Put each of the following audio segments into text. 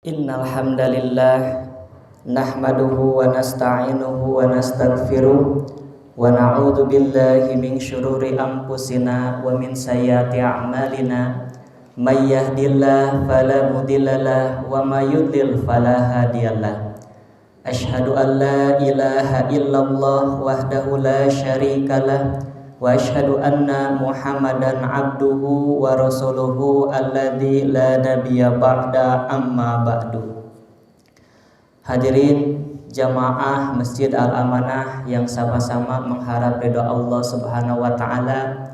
Innal hamdalillah nahmaduhu wa nasta'inuhu wa nastaghfiruh wa na'udzu billahi min syururi anfusina wa min sayyiati a'malina may yahdihillahu fala mudhillalah wa may yudlil fala hadiyalah. Asyhadu an la ilaha illallah wahdahu la syarikalah wa asyhadu anna Muhammadan abduhu wa rasuluhu alladzi la nabiyya ba'da amma ba'du. Hadirin jamaah Masjid Al-Amanah yang sama-sama mengharap ridha Allah Subhanahu wa taala,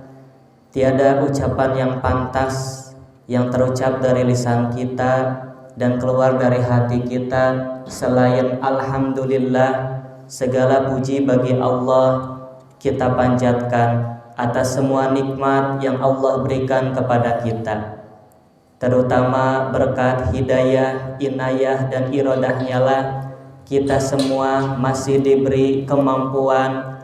tiada ucapan yang pantas yang terucap dari lisan kita dan keluar dari hati kita selain alhamdulillah. Segala puji bagi Allah kita panjatkan atas semua nikmat yang Allah berikan kepada kita, terutama berkat hidayah, inayah dan iradahnya lah kita semua masih diberi kemampuan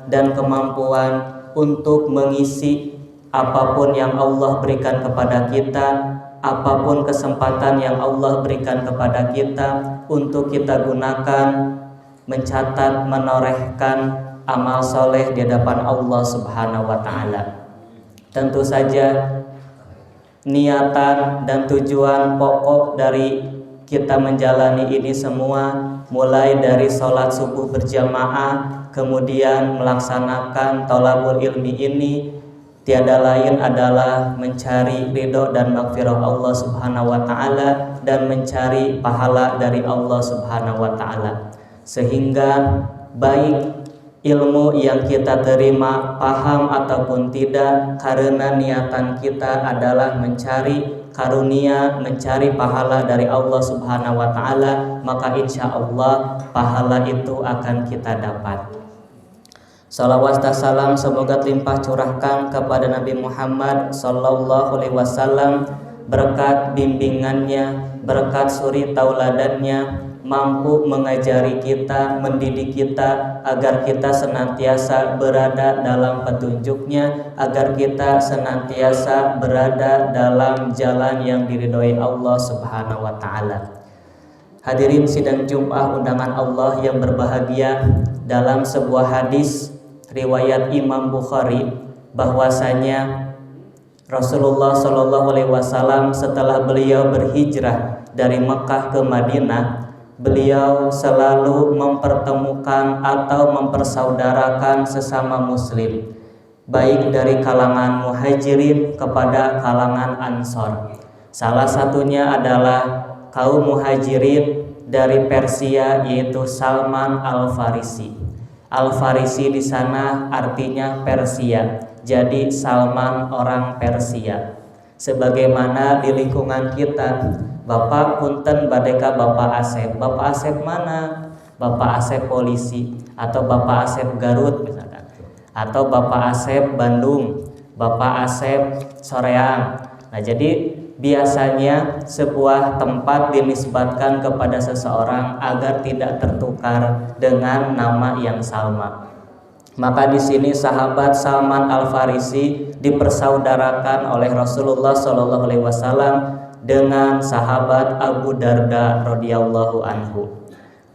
untuk mengisi apapun yang Allah berikan kepada kita, apapun kesempatan yang Allah berikan kepada kita untuk kita gunakan mencatat, menorehkan amal soleh di hadapan Allah Subhanahu wa taala. Tentu saja niatan dan tujuan pokok dari kita menjalani ini semua, mulai dari sholat subuh berjamaah, kemudian melaksanakan thalabul ilmi ini, tiada lain adalah mencari ridho dan maghfirah Allah Subhanahu wa taala dan mencari pahala dari Allah Subhanahu wa taala. Sehingga baik ilmu yang kita terima paham ataupun tidak, karena niatan kita adalah mencari karunia, mencari pahala dari Allah Subhanahu wa taala, maka insya Allah pahala itu akan kita dapat. Salawat dan salam semoga limpah curahkan kepada Nabi Muhammad sallallahu alaihi wasallam, berkat bimbingannya, berkat suri tauladannya, mampu mengajari kita, mendidik kita agar kita senantiasa berada dalam petunjuknya, agar kita senantiasa berada dalam jalan yang diridhoi Allah Subhanahu wa taala. Hadirin sidang Jumat undangan Allah yang berbahagia, dalam sebuah hadis riwayat Imam Bukhari bahwasanya Rasulullah Shallallahu alaihi wasallam setelah beliau berhijrah dari Mekah ke Madinah, beliau selalu mempertemukan atau mempersaudarakan sesama muslim, baik dari kalangan muhajirin kepada kalangan ansor. Salah satunya adalah kaum muhajirin dari Persia, yaitu Salman Al-Farisi. Al-Farisi di sana artinya Persia, jadi Salman orang Persia. Sebagaimana di lingkungan kita, Bapak punten badeka Bapak Asep. Bapak Asep mana? Bapak Asep polisi, atau Bapak Asep Garut misalkan, atau Bapak Asep Bandung, Bapak Asep Soreang. Nah, jadi biasanya sebuah tempat dinisbatkan kepada seseorang agar tidak tertukar dengan nama yang sama. Maka di sini sahabat Salman Al-Farisi dipersaudarakan oleh Rasulullah Shallallahu alaihi wasallam dengan sahabat Abu Darda radhiyallahu anhu.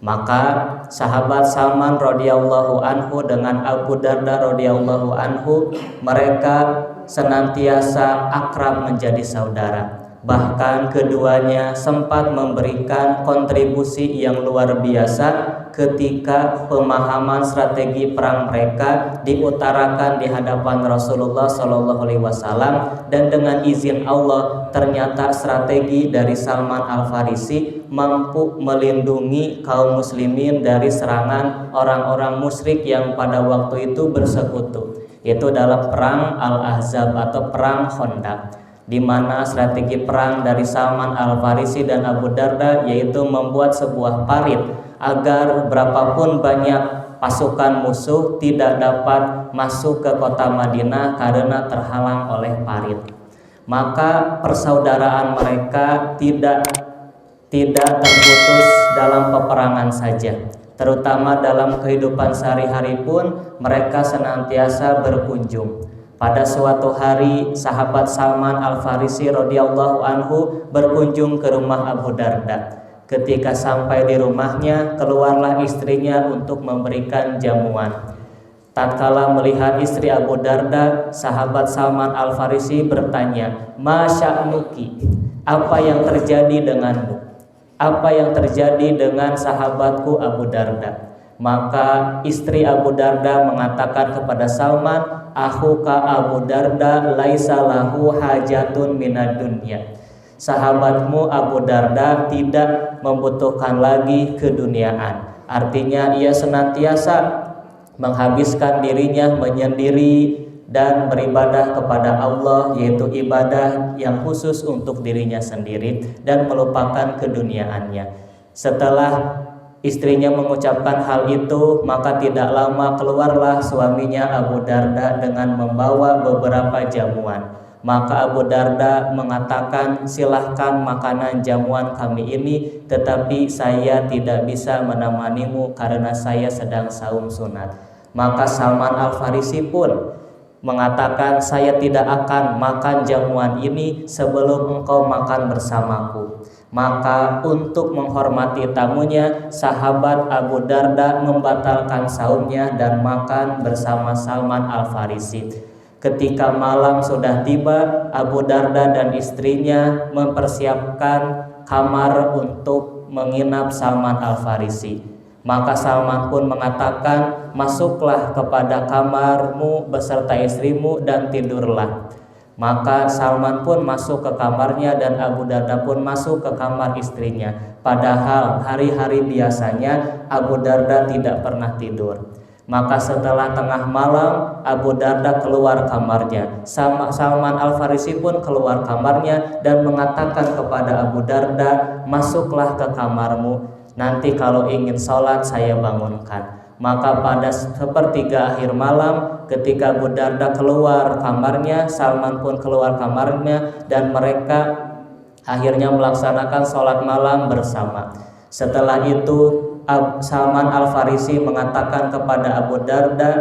Maka sahabat Salman radhiyallahu anhu dengan Abu Darda radhiyallahu anhu, mereka senantiasa akrab menjadi saudara. Bahkan keduanya sempat memberikan kontribusi yang luar biasa ketika pemahaman strategi perang mereka diutarakan di hadapan Rasulullah Shallallahu alaihi wasallam, dan dengan izin Allah ternyata strategi dari Salman Al-Farisi mampu melindungi kaum muslimin dari serangan orang-orang musyrik yang pada waktu itu bersekutu, yaitu dalam perang Al-Ahzab atau perang Khandaq, di mana strategi perang dari Salman Al-Farisi dan Abu Darda yaitu membuat sebuah parit agar berapapun banyak pasukan musuh tidak dapat masuk ke kota Madinah karena terhalang oleh parit. Maka persaudaraan mereka tidak terputus dalam peperangan saja, terutama dalam kehidupan sehari-hari pun mereka senantiasa berkunjung. Pada suatu hari sahabat Salman Al-Farisi radhiyallahu anhu berkunjung ke rumah Abu Darda. Ketika sampai di rumahnya, keluarlah istrinya untuk memberikan jamuan. Tatkala melihat istri Abu Darda, sahabat Salman Al-Farisi bertanya, "Ma sya'nuki?" Apa yang terjadi denganmu? Apa yang terjadi dengan sahabatku Abu Darda? Maka istri Abu Darda mengatakan kepada Salman, "Akhuka Abu Darda laisa lahu hajatun minad dunya." Sahabatmu Abu Darda tidak membutuhkan lagi keduniaan. Artinya ia senantiasa menghabiskan dirinya menyendiri dan beribadah kepada Allah, yaitu ibadah yang khusus untuk dirinya sendiri dan melupakan keduniaannya. Setelah istrinya mengucapkan hal itu, maka tidak lama keluarlah suaminya Abu Darda dengan membawa beberapa jamuan. Maka Abu Darda mengatakan, "Silahkan makanan jamuan kami ini, tetapi saya tidak bisa menemanimu karena saya sedang saum sunat." Maka Salman Al-Farisi pun mengatakan, "Saya tidak akan makan jamuan ini sebelum engkau makan bersamaku." Maka untuk menghormati tamunya, sahabat Abu Darda membatalkan saumnya dan makan bersama Salman Al-Farisi. Ketika malam sudah tiba, Abu Darda dan istrinya mempersiapkan kamar untuk menginap Salman Al-Farisi. Maka Salman pun mengatakan, "Masuklah kepada kamarmu beserta istrimu dan tidurlah." Maka Salman pun masuk ke kamarnya dan Abu Darda pun masuk ke kamar istrinya. Padahal hari-hari biasanya Abu Darda tidak pernah tidur. Maka setelah tengah malam, Abu Darda keluar kamarnya. Salman Al-Farisi pun keluar kamarnya dan mengatakan kepada Abu Darda, "Masuklah ke kamarmu, nanti kalau ingin sholat saya bangunkan." Maka pada sepertiga akhir malam, ketika Abu Darda keluar kamarnya, Salman pun keluar kamarnya, dan mereka akhirnya melaksanakan sholat malam bersama. Setelah itu Salman Al-Farisi mengatakan kepada Abu Darda,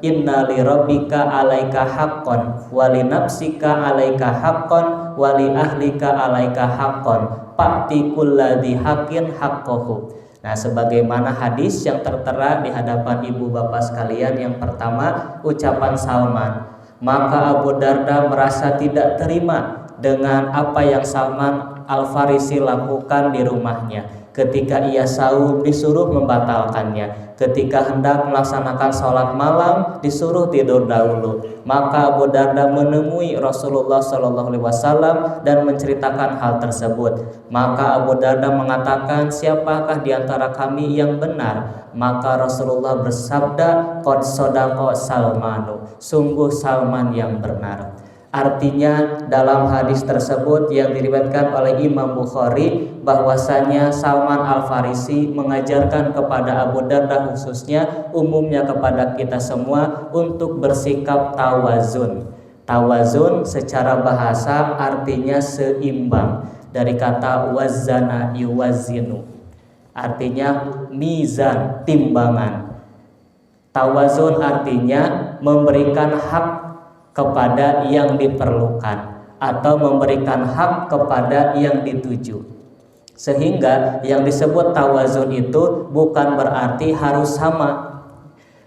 "Inna li rabbika alaika haqqan wa li nafsika alaika haqqan wa li ahlika alaika haqqan fa'ti kulladzi haqqin haqqahu." Nah, sebagaimana hadis yang tertera di hadapan ibu bapak sekalian, yang pertama ucapan Salman, maka Abu Darda merasa tidak terima dengan apa yang Salman Al-Farisi lakukan di rumahnya. Ketika ia saum disuruh membatalkannya, ketika hendak melaksanakan sholat malam disuruh tidur dahulu. Maka Abu Darda menemui Rasulullah SAW dan menceritakan hal tersebut. Maka Abu Darda mengatakan, "Siapakah di antara kami yang benar?" Maka Rasulullah bersabda, "Qad shadaqa Salmanu." Sungguh Salman yang benar. Artinya dalam hadis tersebut yang diriwayatkan oleh Imam Bukhari, bahwasanya Salman Al-Farisi mengajarkan kepada Abu Darda khususnya, umumnya kepada kita semua, untuk bersikap tawazun. Tawazun secara bahasa artinya seimbang, dari kata wazana yuwazinu, artinya mizan, timbangan. Tawazun artinya memberikan hak kepada yang diperlukan atau memberikan hak kepada yang dituju. Sehingga yang disebut tawazun itu bukan berarti harus sama.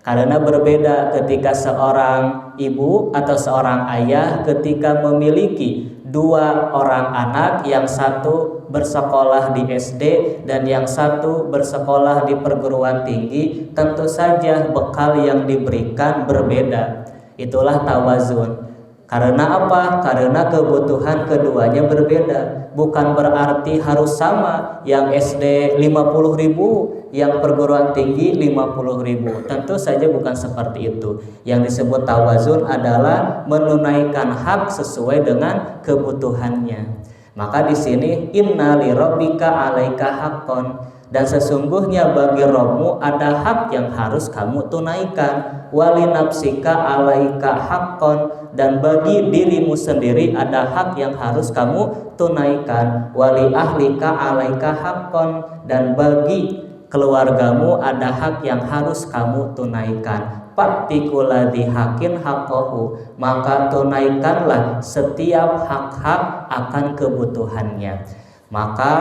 Karena berbeda ketika seorang ibu atau seorang ayah ketika memiliki dua orang anak, yang satu bersekolah di SD dan yang satu bersekolah di perguruan tinggi, tentu saja bekal yang diberikan berbeda. Itulah tawazun. Karena apa? Karena kebutuhan keduanya berbeda. Bukan berarti harus sama, yang SD 50.000, yang perguruan tinggi 50.000. Tentu saja bukan seperti itu. Yang disebut tawazun adalah menunaikan hak sesuai dengan kebutuhannya. Maka di sini inna li rabbika alaika haqqan, dan sesungguhnya bagi Rabbmu ada hak yang harus kamu tunaikan. Wali nafsika alaika haqqan, dan bagi dirimu sendiri ada hak yang harus kamu tunaikan. Wali ahlika alaika haqqan, dan bagi keluargamu ada hak yang harus kamu tunaikan. Fa'tikulladzi haqqin haqqahu, maka tunaikanlah setiap hak-hak akan kebutuhannya. Maka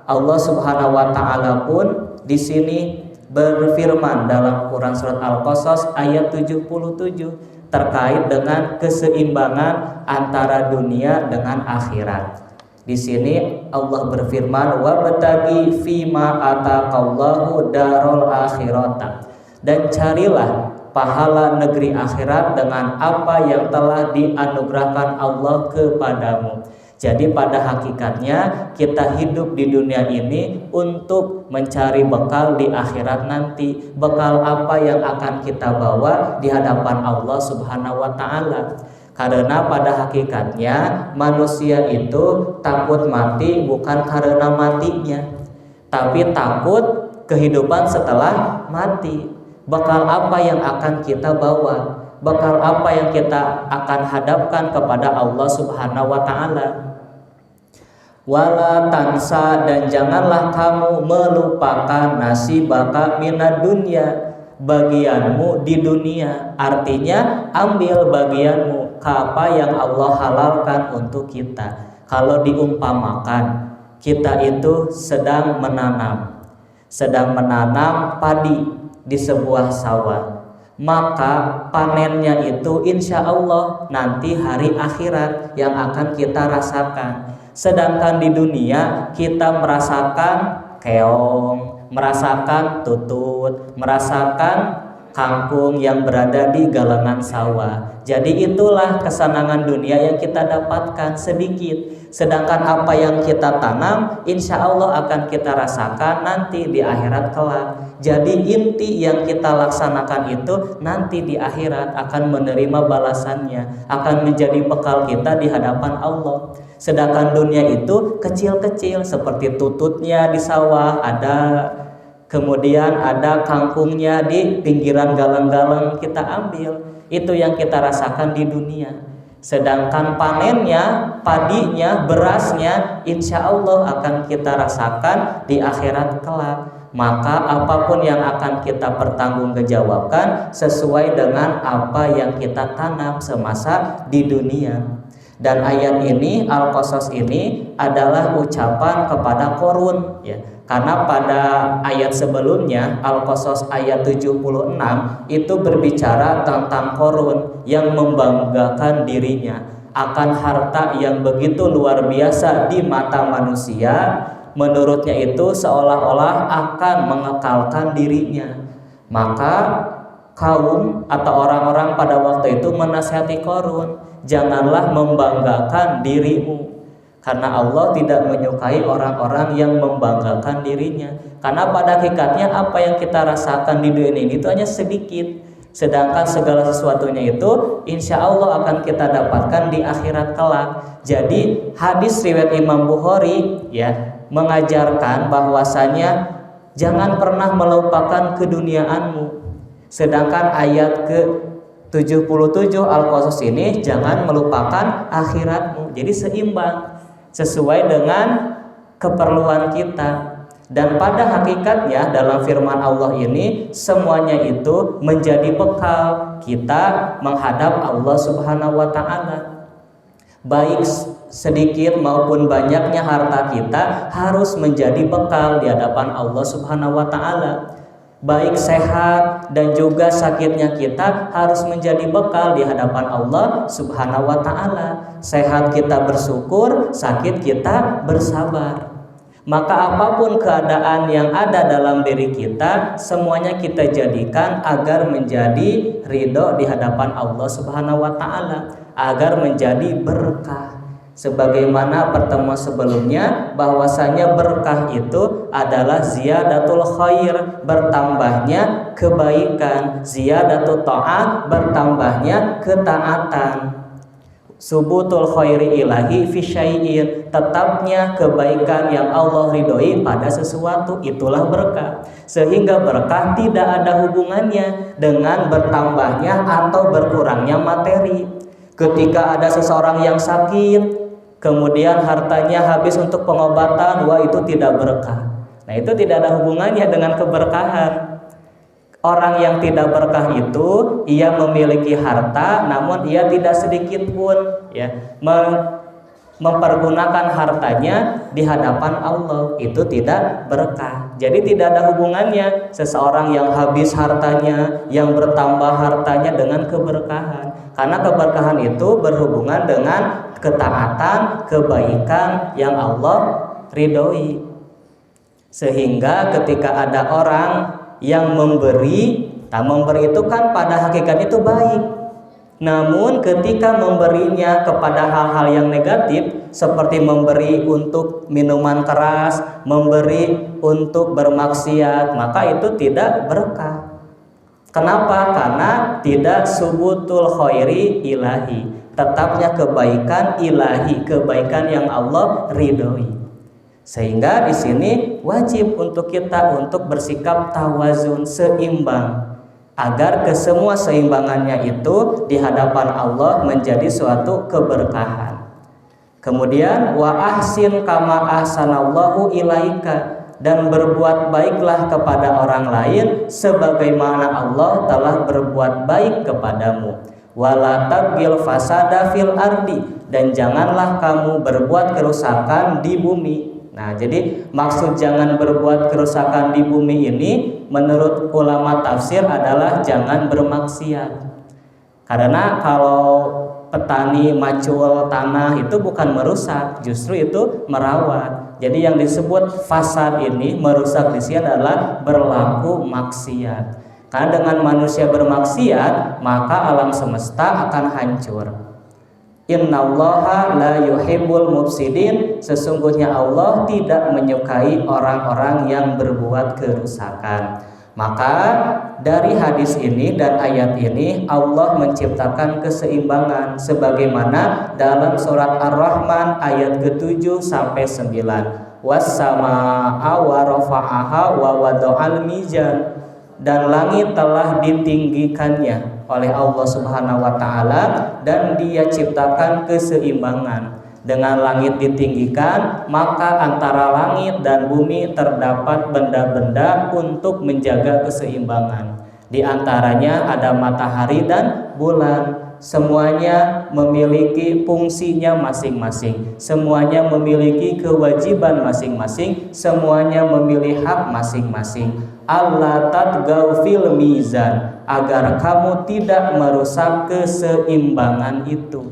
Allah Subhanahu wa taala pun di sini berfirman dalam Quran surat Al-Qasas ayat 77 terkait dengan keseimbangan antara dunia dengan akhirat. Di sini Allah berfirman, wabtaghi fima ataqallahu darul akhirata, dan carilah pahala negeri akhirat dengan apa yang telah dianugerahkan Allah kepadamu. Jadi pada hakikatnya kita hidup di dunia ini untuk mencari bekal di akhirat nanti. Bekal apa yang akan kita bawa di hadapan Allah Subhanahu wa taala. Karena pada hakikatnya manusia itu takut mati bukan karena matinya, tapi takut kehidupan setelah mati. Bekal apa yang akan kita bawa? Bekal apa yang kita akan hadapkan kepada Allah Subhanahu wa taala? Wala tansa, dan janganlah kamu melupakan nasibaka minad dunya, bagianmu di dunia. Artinya ambil bagianmu ke apa yang Allah halalkan untuk kita. Kalau diumpamakan kita itu sedang menanam padi di sebuah sawah, maka panennya itu insya Allah nanti hari akhirat yang akan kita rasakan. Sedangkan di dunia kita merasakan keong, merasakan tutut, merasakan kangkung yang berada di galengan sawah. Jadi itulah kesenangan dunia yang kita dapatkan sedikit. Sedangkan apa yang kita tanam insya Allah akan kita rasakan nanti di akhirat kelak. Jadi inti yang kita laksanakan itu nanti di akhirat akan menerima balasannya, akan menjadi bekal kita di hadapan Allah. Sedangkan dunia itu kecil-kecil seperti tututnya di sawah ada, kemudian ada kangkungnya di pinggiran galang-galang kita ambil. Itu yang kita rasakan di dunia. Sedangkan panennya, padinya, berasnya insya Allah akan kita rasakan di akhirat kelak. Maka apapun yang akan kita pertanggungjawabkan sesuai dengan apa yang kita tanam semasa di dunia. Dan ayat ini, Al-Qasas ini adalah ucapan kepada Qarun ya. Karena pada ayat sebelumnya, Al-Qasas ayat 76 itu berbicara tentang Qarun yang membanggakan dirinya akan harta yang begitu luar biasa di mata manusia. Menurutnya itu seolah-olah akan mengekalkan dirinya. Maka kaum atau orang-orang pada waktu itu menasihati Qarun, janganlah membanggakan dirimu, karena Allah tidak menyukai orang-orang yang membanggakan dirinya. Karena pada hakikatnya apa yang kita rasakan di dunia ini itu hanya sedikit, sedangkan segala sesuatunya itu insya Allah akan kita dapatkan di akhirat kelak. Jadi hadis riwayat Imam Bukhari ya mengajarkan bahwasanya jangan pernah melupakan keduniaanmu. Sedangkan ayat ke-77 Al-Qasas ini jangan melupakan akhiratmu. Jadi seimbang sesuai dengan keperluan kita. Dan pada hakikatnya dalam firman Allah ini semuanya itu menjadi bekal kita menghadap Allah Subhanahu wa taala. Baik sedikit maupun banyaknya harta kita harus menjadi bekal di hadapan Allah Subhanahu wa taala. Baik sehat dan juga sakitnya kita harus menjadi bekal di hadapan Allah Subhanahu wa taala. Sehat kita bersyukur, sakit kita bersabar. Maka apapun keadaan yang ada dalam diri kita, semuanya kita jadikan agar menjadi ridho di hadapan Allah Subhanahu wa taala, agar menjadi berkah. Sebagaimana pertemuan sebelumnya bahwasanya berkah itu adalah ziyadatul khair, bertambahnya kebaikan, ziyadatul ta'at, bertambahnya ketaatan. Subutul khairi ilahi fi syai'in, tetapnya kebaikan yang Allah ridhoi pada sesuatu, itulah berkah. Sehingga berkah tidak ada hubungannya dengan bertambahnya atau berkurangnya materi. Ketika ada seseorang yang sakit kemudian hartanya habis untuk pengobatan, wah itu tidak berkah. Nah itu tidak ada hubungannya dengan keberkahan. Orang yang tidak berkah itu ia memiliki harta namun ia tidak sedikit pun ya mempergunakan hartanya di hadapan Allah, itu tidak berkah. Jadi tidak ada hubungannya seseorang yang habis hartanya, yang bertambah hartanya dengan keberkahan. Karena keberkahan itu berhubungan dengan ketaatan, kebaikan yang Allah ridhoi. Sehingga ketika ada orang yang memberi itu kan pada hakikatnya itu baik. Namun ketika memberinya kepada hal-hal yang negatif, seperti memberi untuk minuman keras, memberi untuk bermaksiat, maka itu tidak berkah. Kenapa? Karena tidak subutul khairi ilahi, tetapnya kebaikan ilahi, kebaikan yang Allah ridhoi. Sehingga di sini wajib untuk kita untuk bersikap tawazun, seimbang, agar kesemua seimbangannya itu di hadapan Allah menjadi suatu keberkahan. Kemudian wa ahsin kama ahsanallahu ilaika, dan berbuat baiklah kepada orang lain sebagaimana Allah telah berbuat baik kepadamu. Wala tabghil fasada fil ardi, dan janganlah kamu berbuat kerusakan di bumi. Nah, jadi maksud jangan berbuat kerusakan di bumi ini menurut ulama tafsir adalah jangan bermaksiat. Karena kalau petani macul tanah itu bukan merusak, justru itu merawat. Jadi yang disebut fasad ini, merusak di sini adalah berlaku maksiat. Karena dengan manusia bermaksiat, maka alam semesta akan hancur. Innallaha la yuhibbul mufsidin, sesungguhnya Allah tidak menyukai orang-orang yang berbuat kerusakan. Maka dari hadis ini dan ayat ini Allah menciptakan keseimbangan sebagaimana dalam surat Ar-Rahman ayat ke-7 sampai 9. Was-samaa'a wa rafa'aha wa wada'al mizan, dan langit telah ditinggikannya oleh Allah Subhanahu wa taala dan Dia ciptakan keseimbangan. Dengan langit ditinggikan, maka antara langit dan bumi terdapat benda-benda untuk menjaga keseimbangan. Di antaranya ada matahari dan bulan. Semuanya memiliki fungsinya masing-masing. Semuanya memiliki kewajiban masing-masing. Semuanya memiliki hak masing-masing. Allah tatgau fil mizan, agar kamu tidak merusak keseimbangan itu.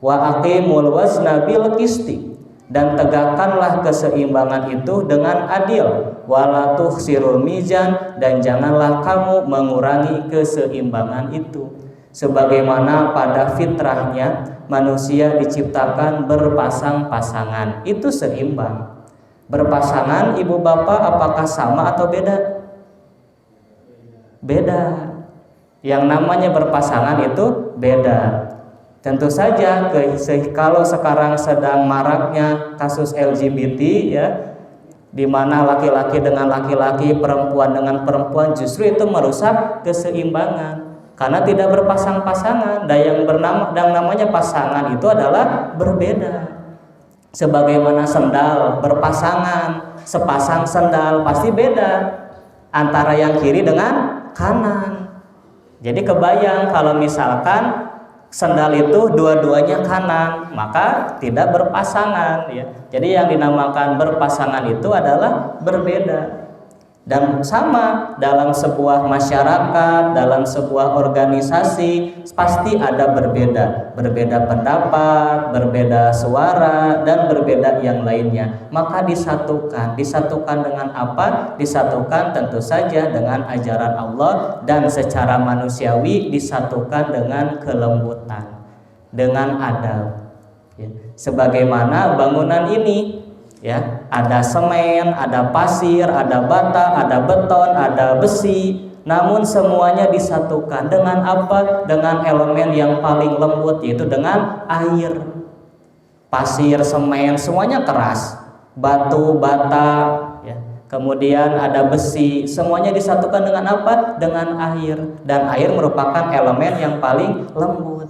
Wa aqimul wazna bil qisti, dan tegakkanlah keseimbangan itu dengan adil. Wala tukhsirul mizan, dan janganlah kamu mengurangi keseimbangan itu. Sebagaimana pada fitrahnya manusia diciptakan berpasang-pasangan, itu seimbang. Berpasangan ibu bapak apakah sama atau beda? Beda. Yang namanya berpasangan itu beda. Tentu saja kalau sekarang sedang maraknya kasus LGBT ya, di mana laki-laki dengan laki-laki, perempuan dengan perempuan, justru itu merusak keseimbangan karena tidak berpasang-pasangan. Dan yang namanya pasangan itu adalah berbeda. Sebagaimana sendal berpasangan, sepasang sendal pasti beda antara yang kiri dengan kanan. Jadi kebayang kalau misalkan sendal itu dua-duanya kanan, maka tidak berpasangan ya. Jadi yang dinamakan berpasangan itu adalah berbeda. Dan sama dalam sebuah masyarakat, dalam sebuah organisasi pasti ada berbeda pendapat, berbeda suara, dan berbeda yang lainnya. Maka disatukan dengan apa? Disatukan tentu saja dengan ajaran Allah, dan secara manusiawi disatukan dengan kelembutan, dengan adab. Sebagaimana bangunan ini. Ya, ada semen, ada pasir, ada bata, ada beton, ada besi. Namun semuanya disatukan dengan apa? Dengan elemen yang paling lembut, yaitu dengan air. Pasir, semen, semuanya keras. Batu, bata, ya. Kemudian ada besi, semuanya disatukan dengan apa? Dengan air. Dan air merupakan elemen yang paling lembut.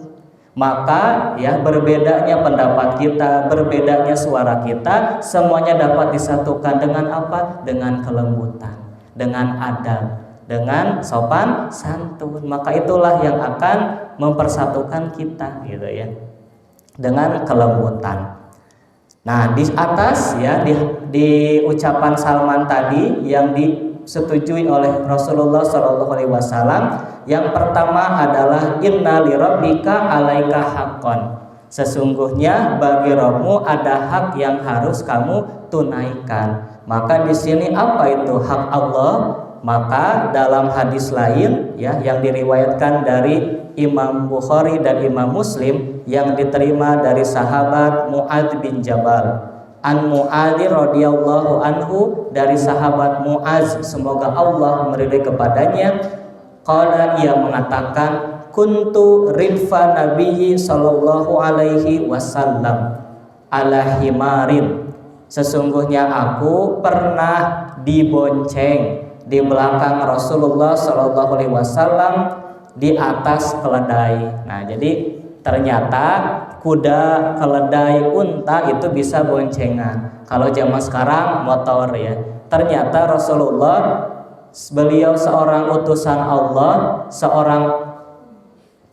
Maka ya, berbedanya pendapat kita, berbedanya suara kita, semuanya dapat disatukan dengan apa? Dengan kelembutan, dengan adab, dengan sopan santun. Maka itulah yang akan mempersatukan kita gitu ya, dengan kelembutan. Nah, di atas ya di ucapan Salman tadi yang disetujui oleh Rasulullah Shallallahu Alaihi Wasallam, yang pertama adalah inna lirabbika alaika haqqan. Sesungguhnya bagi Rabbmu ada hak yang harus kamu tunaikan. Maka di sini apa itu hak Allah? Maka dalam hadis lain ya yang diriwayatkan dari Imam Bukhari dan Imam Muslim yang diterima dari sahabat Mu'adz bin Jabal, an Mu'adz radhiyallahu anhu, dari sahabat Mu'adz semoga Allah meridai kepadanya, qala, ia mengatakan, kuntu ridfa nabiyyi sallallahu alaihi wasallam ala himarin. Sesungguhnya aku pernah dibonceng di belakang Rasulullah Shallallahu Alaihi Wasallam di atas keledai. Nah, jadi ternyata kuda, keledai, unta itu bisa boncengan. Kalau zaman sekarang motor ya. Ternyata Rasulullah, beliau seorang utusan Allah, seorang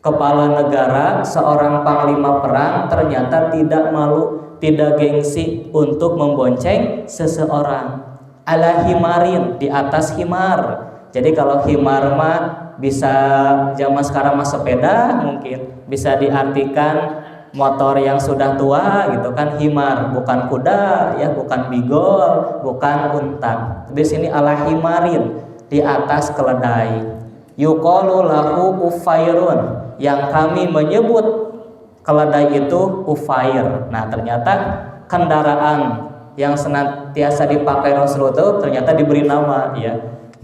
kepala negara, seorang panglima perang, ternyata tidak malu, tidak gengsi untuk membonceng seseorang. Ala himarin, di atas himar. Jadi kalau himar mah bisa zaman sekarang mah sepeda, mungkin bisa diartikan motor yang sudah tua gitu kan, himar, bukan kuda ya, bukan bigol, bukan unta. Di sini ala himarin, di atas keledai. Yuqalu lahu ufairun, yang kami menyebut keledai itu ufair. Nah, ternyata kendaraan yang senantiasa dipakai Rasulullah itu ternyata diberi nama ya.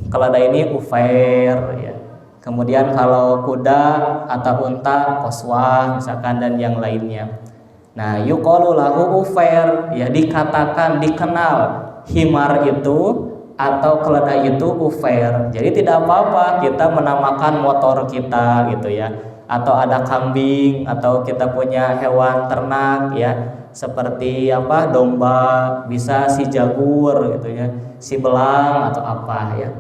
Keledai ini ufair ya. Kemudian kalau kuda atau unta qaswah misalkan dan yang lainnya. Nah, yuqalu lahu ufair ya, dikatakan, dikenal himar itu atau keledai itu ufair. Jadi tidak apa-apa kita menamakan motor kita gitu ya, atau ada kambing, atau kita punya hewan ternak ya, seperti apa, domba, bisa si jagur gitu ya, si belang atau apa ya.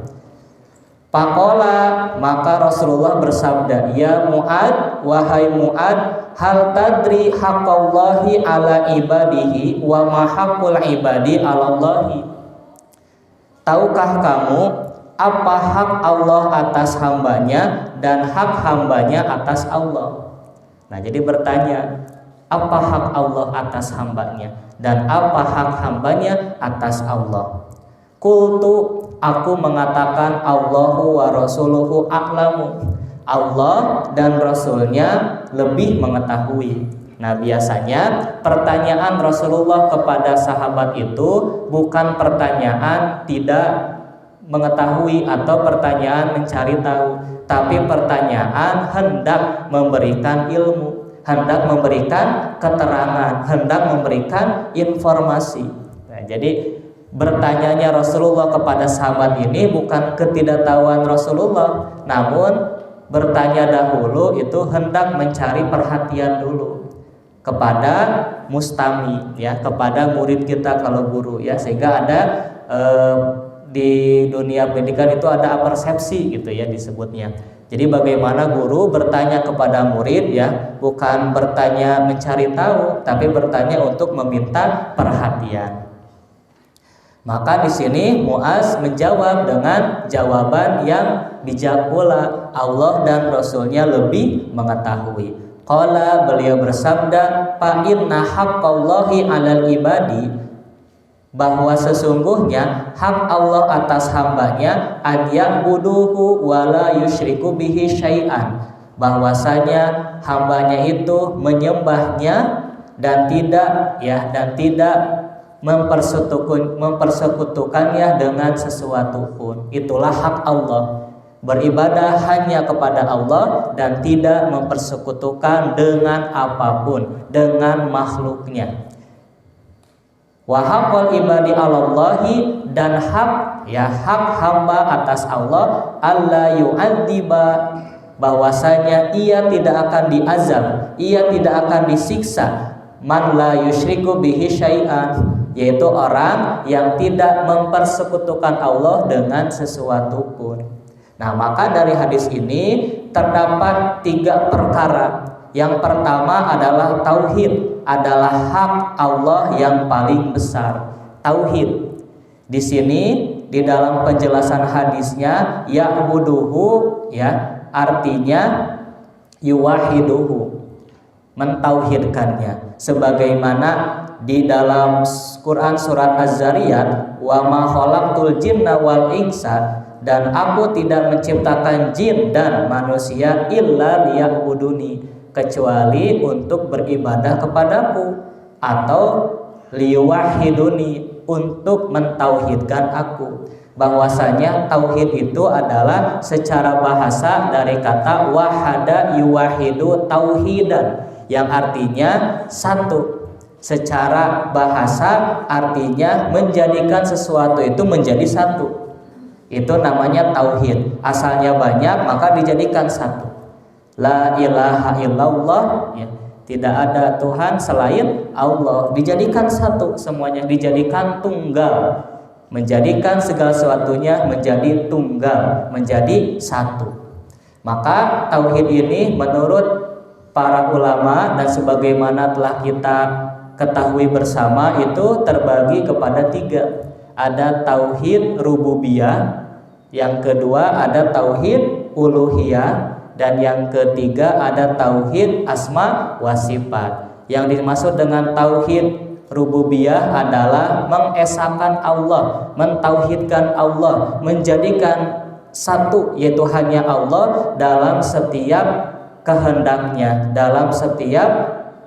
Faqala, maka Rasulullah bersabda, ya Mu'adz, wahai Mu'adz, hal tadri haqqallahi ala ibadihi wa ma haqqul ibadi ala Allahi. Tahukah kamu apa hak Allah atas hambanya dan hak hambanya atas Allah? Nah, jadi bertanya, apa hak Allah atas hambanya dan apa hak hambanya atas Allah? Qultu, aku mengatakan, Allahu wa rasuluhu a'lamu. Allah dan Rasulnya lebih mengetahui. Nah, biasanya pertanyaan Rasulullah kepada sahabat itu bukan pertanyaan tidak mengetahui atau pertanyaan mencari tahu, tapi pertanyaan hendak memberikan ilmu, hendak memberikan keterangan, hendak memberikan informasi. Nah, jadi bertanyanya Rasulullah kepada sahabat ini bukan ketidaktahuan Rasulullah, namun bertanya dahulu itu hendak mencari perhatian dulu kepada mustami ya, kepada murid kita kalau guru ya, sehingga ada di dunia pendidikan itu ada persepsi gitu ya disebutnya. Jadi bagaimana guru bertanya kepada murid ya, bukan bertanya mencari tahu, tapi bertanya untuk meminta perhatian. Maka di sini Mu'adz menjawab dengan jawaban yang bijak pula, Allah dan Rasulnya lebih mengetahui. Qala, beliau bersabda, fa inna haqqallahi 'alal ibadi, bahwa sesungguhnya hak Allah atas hambanya an ya'buduhu wa la yusyriku bihi syai'an, bahwasanya hambanya itu menyembahnya dan tidak mempersekutukannya dengan sesuatu pun. Itulah hak Allah, beribadah hanya kepada Allah dan tidak mempersekutukan dengan apapun, dengan makhluknya. Wa haqqul ibadi 'alallahi, dan hak hamba atas Allah, alla yu'adziba, bahwasanya ia tidak akan diazab, ia tidak akan disiksa, man la yusyriku bihi syai'an, yaitu orang yang tidak mempersekutukan Allah dengan sesuatu pun. Nah, maka dari hadis ini terdapat 3 perkara. Yang pertama adalah tauhid, adalah hak Allah yang paling besar. Tauhid. Di sini di dalam penjelasan hadisnya ya'buduhu ya, artinya yuwahiduhu, mentauhidkannya. Sebagaimana di dalam Quran surat Az-Zariyat, wa ma khalaqtul jinna wal insa, dan aku tidak menciptakan jin dan manusia illa liya'buduni, kecuali untuk beribadah kepadaku, atau liyuwahiduni, untuk mentauhidkan aku. Bahwasanya tauhid itu adalah secara bahasa dari kata wahada yuwahidu tauhidan, yang artinya satu. Secara bahasa artinya menjadikan sesuatu itu menjadi satu. Itu namanya tauhid. Asalnya banyak maka dijadikan satu. La ilaha illallah ya. Tidak ada Tuhan selain Allah, dijadikan satu semuanya, dijadikan tunggal, menjadikan segala sesuatunya menjadi tunggal, menjadi satu. Maka tauhid ini menurut para ulama dan sebagaimana telah kita ketahui bersama itu terbagi kepada tiga. Ada tauhid rububiyah, yang kedua ada tauhid uluhiyah, dan yang ketiga ada tauhid asma wa sifat. Yang dimaksud dengan tauhid rububiyah adalah mengesahkan Allah, mentauhidkan Allah, menjadikan satu, yaitu hanya Allah dalam setiap kehendaknya, dalam setiap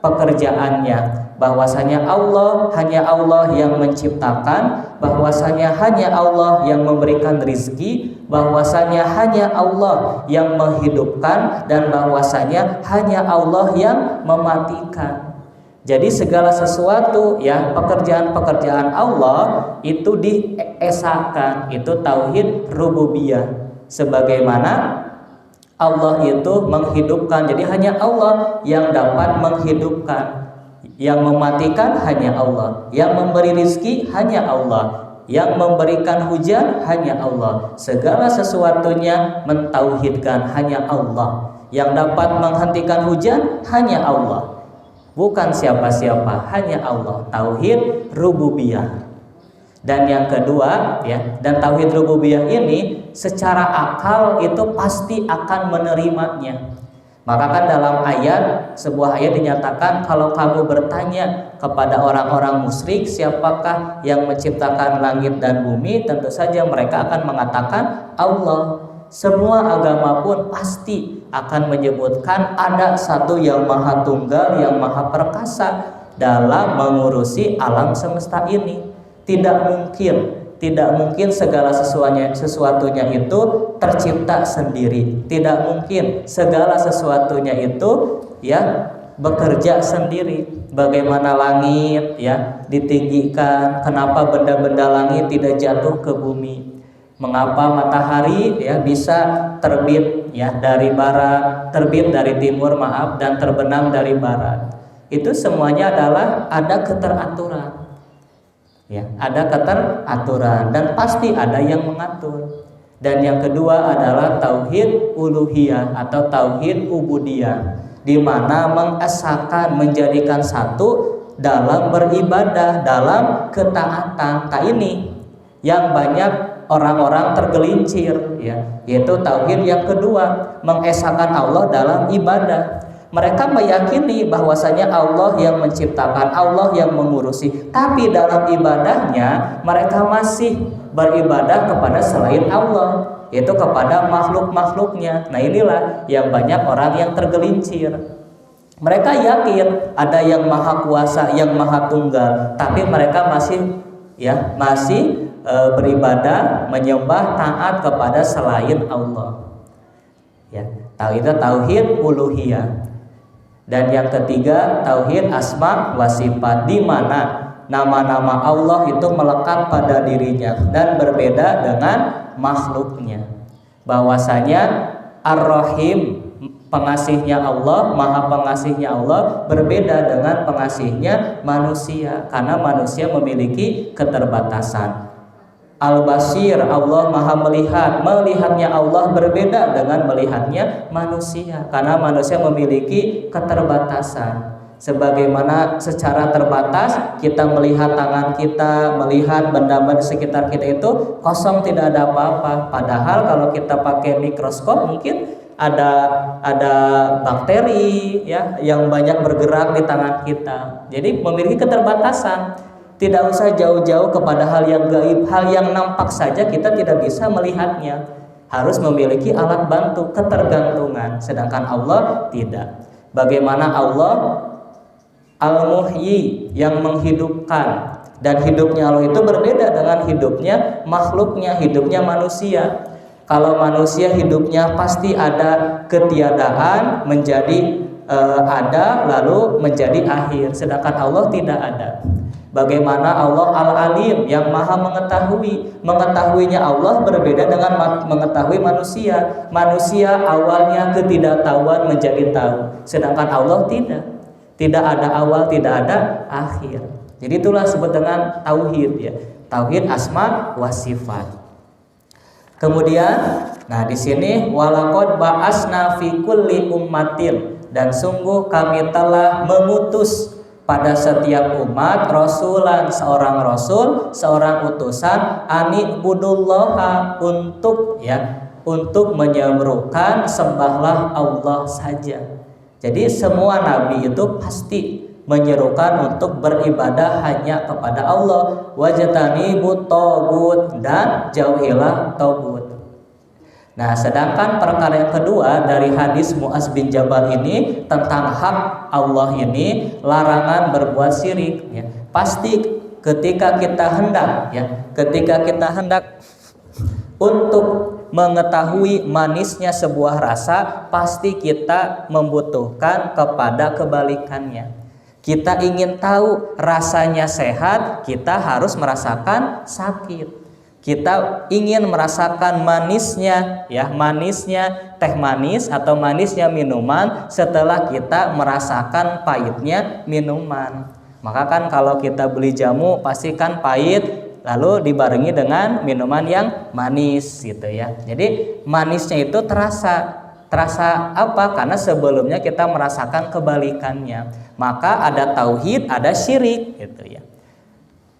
pekerjaannya. Bahwasanya Allah hanya Allah yang menciptakan, bahwasanya hanya Allah yang memberikan rizki, bahwasanya hanya Allah yang menghidupkan, dan bahwasanya hanya Allah yang mematikan. Jadi segala sesuatu ya, pekerjaan-pekerjaan Allah itu diesakan, itu tauhid rububiyah. Sebagaimana Allah itu menghidupkan, jadi hanya Allah yang dapat menghidupkan. Yang mematikan hanya Allah, yang memberi rizki hanya Allah, yang memberikan hujan hanya Allah. Segala sesuatunya mentauhidkan hanya Allah. Yang dapat menghentikan hujan hanya Allah, bukan siapa-siapa, hanya Allah. Tauhid rububiyah. Dan yang kedua ya, dan tauhid rububiyah ini secara akal itu pasti akan menerimanya. Maka kan dalam sebuah ayat dinyatakan, kalau kamu bertanya kepada orang-orang musyrik siapakah yang menciptakan langit dan bumi, tentu saja mereka akan mengatakan Allah. Semua agama pun pasti akan menyebutkan ada satu yang maha tunggal, yang maha perkasa dalam mengurusi alam semesta ini. Tidak mungkin segala sesuatunya itu tercipta sendiri. Tidak mungkin segala sesuatunya itu ya bekerja sendiri. Bagaimana langit ya ditinggikan, kenapa benda-benda langit tidak jatuh ke bumi? Mengapa matahari ya bisa terbit ya dari barat, terbit dari timur dan terbenam dari barat? Itu semuanya adalah ada keteraturan. Ya, ada keteraturan dan pasti ada yang mengatur. Dan yang kedua adalah tauhid uluhiyah atau tauhid ubudiyah, di mana mengesahkan, menjadikan satu dalam beribadah, dalam ketaatan. Ini yang banyak orang-orang tergelincir ya, yaitu tauhid yang kedua, mengesahkan Allah dalam ibadah. Mereka meyakini bahwasanya Allah yang menciptakan, Allah yang mengurusi, tapi dalam ibadahnya mereka masih beribadah kepada selain Allah, yaitu kepada makhluk-makhluknya. Nah inilah yang banyak orang yang tergelincir. Mereka yakin ada yang maha kuasa, yang maha tunggal, tapi mereka masih beribadah, menyembah, taat kepada selain Allah. Ya, itu tauhid uluhiyah. Dan yang ketiga tauhid asma wa sifat, di mana nama-nama Allah itu melekat pada dirinya dan berbeda dengan makhluknya. Bahwasanya Ar-Rahim, pengasihnya Allah, maha pengasihnya Allah, berbeda dengan pengasihnya manusia, karena manusia memiliki keterbatasan. Al-Basir, Allah maha melihat, melihatnya Allah berbeda dengan melihatnya manusia, karena manusia memiliki keterbatasan. Sebagaimana secara terbatas kita melihat tangan kita, melihat benda-benda di sekitar kita itu kosong, tidak ada apa-apa. Padahal kalau kita pakai mikroskop mungkin ada bakteri ya yang banyak bergerak di tangan kita. Jadi memiliki keterbatasan. Tidak usah jauh-jauh kepada hal yang gaib, hal yang nampak saja kita tidak bisa melihatnya. Harus memiliki alat bantu, ketergantungan. Sedangkan Allah tidak. Bagaimana Allah Al-Muhyi, yang menghidupkan, dan hidupnya Allah itu berbeda dengan hidupnya makhluknya, hidupnya manusia. Kalau manusia hidupnya pasti ada ketiadaan menjadi ada, lalu menjadi akhir. Sedangkan Allah tidak ada. Bagaimana Allah Al-Alim, yang maha mengetahui. Mengetahuinya Allah berbeda dengan mengetahui manusia. Manusia awalnya ketidaktahuan menjadi tahu, sedangkan Allah tidak. Tidak ada awal, tidak ada akhir. Jadi itulah disebut dengan tauhid ya. Tauhid asma wa sifat. Kemudian, nah di sini walaqad ba'asna fi kulli ummatin, dan sungguh kami telah mengutus pada setiap umat rasulan, seorang rasul, seorang utusan, ani'budullaha, untuk menyerukan sembahlah Allah saja. Jadi semua nabi itu pasti menyerukan untuk beribadah hanya kepada Allah. Wajtanibut tagut, dan jauhilah tagut. Nah, sedangkan perkara yang kedua dari hadis Mu'adz bin Jabal ini tentang hak Allah ini, larangan berbuat syirik ya. Pasti ketika kita hendak untuk mengetahui manisnya sebuah rasa, pasti kita membutuhkan kepada kebalikannya. Kita ingin tahu rasanya sehat, kita harus merasakan sakit. Kita ingin merasakan manisnya teh manis atau manisnya minuman setelah kita merasakan pahitnya minuman. Maka kan kalau kita beli jamu pasti kan pahit, lalu dibarengi dengan minuman yang manis gitu ya. Jadi manisnya itu terasa apa? Karena sebelumnya kita merasakan kebalikannya. Maka ada tauhid, ada syirik gitu ya.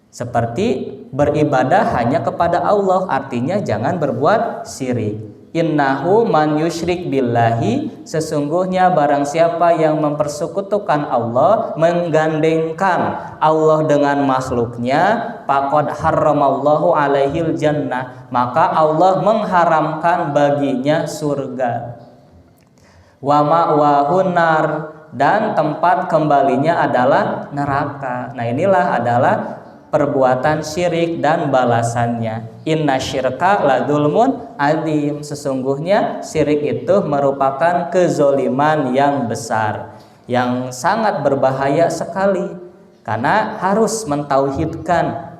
Seperti beribadah hanya kepada Allah, artinya jangan berbuat syirik. Innahu man yusyrik billahi, sesungguhnya barang siapa yang mempersekutukan Allah, menggandengkan Allah dengan makhluknya, faqad harramallahu alaihil jannah, maka Allah mengharamkan baginya surga. Wa ma'wahun nar, dan tempat kembalinya adalah neraka. Nah, inilah adalah perbuatan syirik dan balasannya. Inna syirka ladulmun adim, sesungguhnya syirik itu merupakan kezoliman yang besar, yang sangat berbahaya sekali. Karena harus mentauhidkan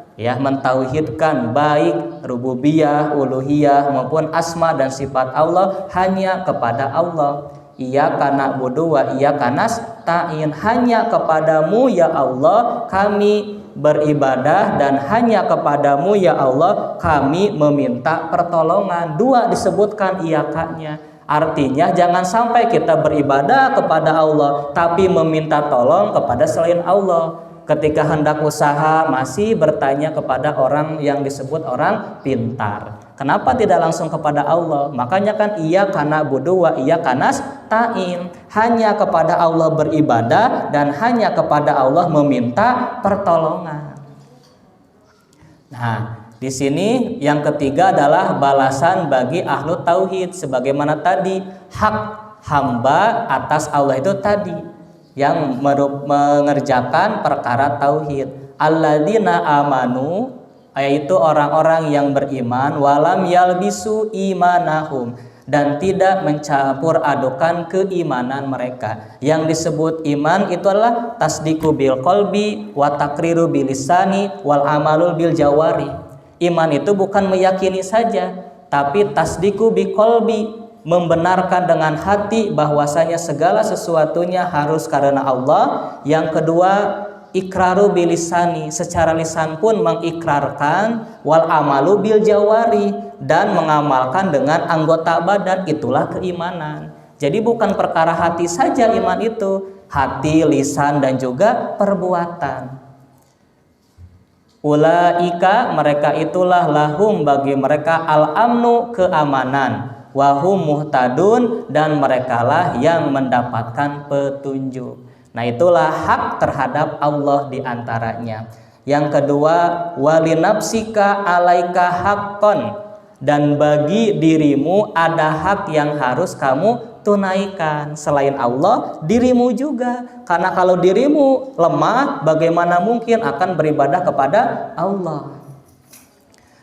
baik rububiyah, uluhiyah maupun asma dan sifat Allah hanya kepada Allah. Iyyaka na'budu wa iyyaka nasta'in, hanya kepadamu ya Allah kami beribadah, dan hanya kepadamu ya Allah kami meminta pertolongan. Dua disebutkan iyakanya, artinya jangan sampai kita beribadah kepada Allah tapi meminta tolong kepada selain Allah. Ketika hendak usaha masih bertanya kepada orang yang disebut orang pintar. Kenapa tidak langsung kepada Allah? Makanya kan iyyaka na'budu wa iyyaka nasta'in, hanya kepada Allah beribadah dan hanya kepada Allah meminta pertolongan. Nah, di sini yang ketiga adalah balasan bagi ahlu tauhid, sebagaimana tadi hak hamba atas Allah itu tadi yang mengerjakan perkara tauhid. Alladzina amanu, yaitu orang-orang yang beriman, walam yalbisu imanahum, dan tidak mencampur adukan keimanan mereka. Yang disebut iman itu adalah tasdiqu bil qalbi wa taqriru bil lisani wal amalul bil jawari. Iman itu bukan meyakini saja, tapi tasdiqu bil qalbi, membenarkan dengan hati bahwasanya segala sesuatunya harus karena Allah. Yang kedua, ikraru bilisani, secara lisan pun mengikrarkan, wal amalu bil jawari, dan mengamalkan dengan anggota badan, itulah keimanan. Jadi bukan perkara hati saja iman itu, hati, lisan, dan juga perbuatan. Ulaika, mereka itulah lahum, bagi mereka al-amnu, keamanan, wahum muhtadun, dan merekalah yang mendapatkan petunjuk. Nah, itulah hak terhadap Allah diantaranya. Yang kedua, walinafsika alaika haqqon, dan bagi dirimu ada hak yang harus kamu tunaikan. Selain Allah, dirimu juga. Karena kalau dirimu lemah, bagaimana mungkin akan beribadah kepada Allah?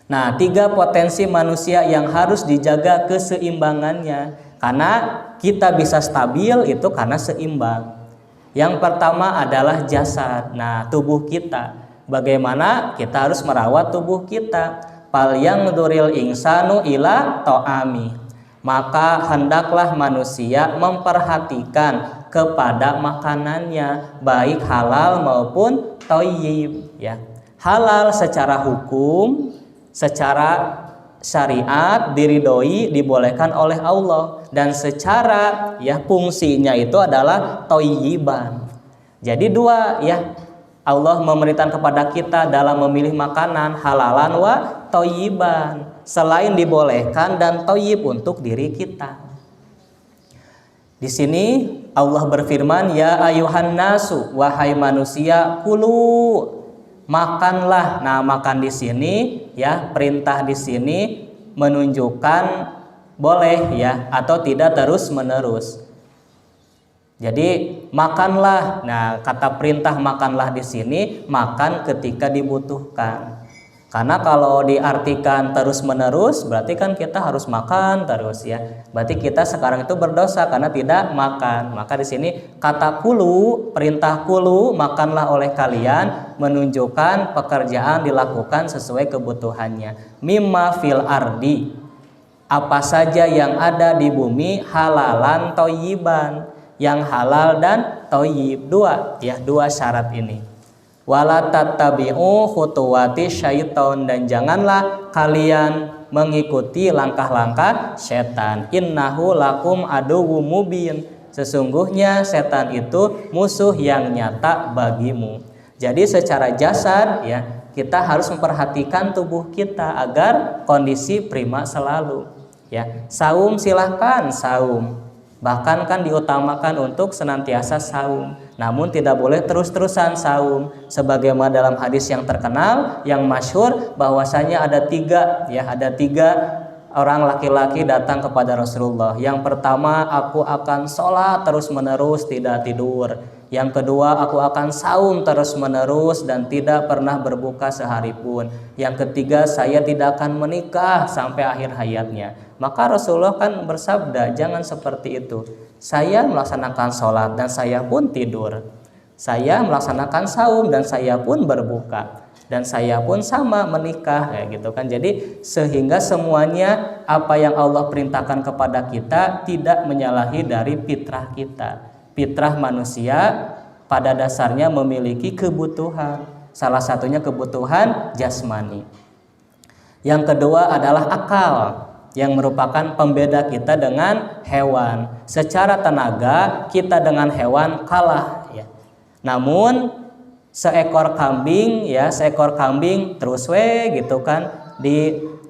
Nah, 3 potensi manusia yang harus dijaga keseimbangannya. Karena kita bisa stabil itu karena seimbang. Yang pertama adalah jasad. Nah, tubuh kita. Bagaimana kita harus merawat tubuh kita? Fal yanzuril insanu ila ta'ami. Maka hendaklah manusia memperhatikan kepada makanannya, baik halal maupun thayyib, ya. Halal secara hukum, secara syariat diridhoi, dibolehkan oleh Allah, dan secara fungsinya itu adalah thayyiban. Jadi 2 Allah memerintahkan kepada kita dalam memilih makanan, halalan wa thayyiban, selain dibolehkan dan thayyib untuk diri kita. Di sini Allah berfirman, ya ayuhan nasu, wahai manusia, kulu, makanlah. Nah, makan di sini perintah di sini menunjukkan boleh atau tidak terus-menerus. Jadi makanlah. Nah, kata perintah makanlah di sini makan ketika dibutuhkan. Karena kalau diartikan terus-menerus berarti kan kita harus makan terus Berarti kita sekarang itu berdosa karena tidak makan. Maka di sini kata kulu, perintah kulu, makanlah oleh kalian, menunjukkan pekerjaan dilakukan sesuai kebutuhannya. Mimma fil ardi, apa saja yang ada di bumi, halalan thayyiban, yang halal dan thayyib. 2 syarat ini. Wala tattabi'u khutuwati syaiton, dan janganlah kalian mengikuti langkah-langkah setan. Innahu lakum aduwwum mubin, sesungguhnya setan itu musuh yang nyata bagimu. Jadi secara jasad kita harus memperhatikan tubuh kita agar kondisi prima selalu. Saum silahkan saum. Bahkan kan diutamakan untuk senantiasa saum. Namun tidak boleh terus-terusan saum. Sebagaimana dalam hadis yang terkenal, yang masyhur, bahwasanya ada 3 orang laki-laki datang kepada Rasulullah. Yang pertama, aku akan sholat terus-menerus tidak tidur. Yang kedua, aku akan saum terus-menerus dan tidak pernah berbuka sehari pun. Yang ketiga, saya tidak akan menikah sampai akhir hayatnya. Maka Rasulullah kan bersabda, jangan seperti itu. Saya melaksanakan sholat dan saya pun tidur. Saya melaksanakan saum dan saya pun berbuka. Dan saya pun sama menikah, kayak gitu kan. Jadi sehingga semuanya apa yang Allah perintahkan kepada kita tidak menyalahi dari fitrah kita. Fitrah manusia pada dasarnya memiliki kebutuhan. Salah satunya kebutuhan jasmani. Yang kedua adalah akal, yang merupakan pembeda kita dengan hewan. Secara tenaga kita dengan hewan kalah Namun seekor kambing terus gitu kan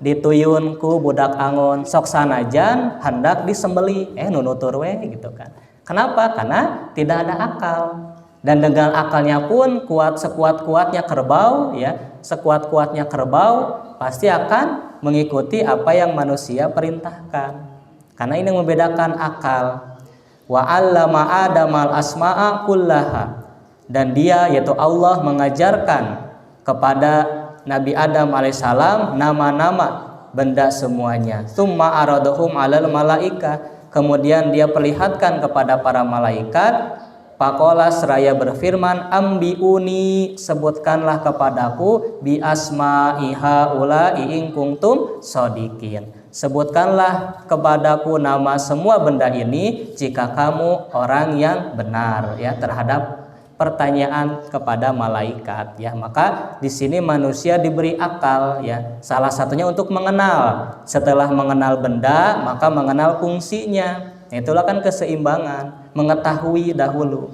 dituyun ku budak angon sok sanajan hendak disembeli nunutur gitu kan. Kenapa? Karena tidak ada akal. Dan dengan akalnya pun sekuat-kuatnya kerbau sekuat-kuatnya kerbau pasti akan mengikuti apa yang manusia perintahkan. Karena ini membedakan akal. Wa 'allama Adamal asma'a kullaha, dan dia yaitu Allah mengajarkan kepada Nabi Adam alaihissalam nama-nama benda semuanya. Tsumma aradahum 'alal malaika, kemudian dia perlihatkan kepada para malaikat. Faqala, seraya berfirman, ambiuni, sebutkanlah kepadaku bi asma'i haula'i in kuntum shodiqin, sebutkanlah kepadaku nama semua benda ini jika kamu orang yang benar terhadap pertanyaan kepada malaikat Maka di sini manusia diberi akal salah satunya untuk mengenal. Setelah mengenal benda maka mengenal fungsinya. Itulah kan keseimbangan, mengetahui dahulu.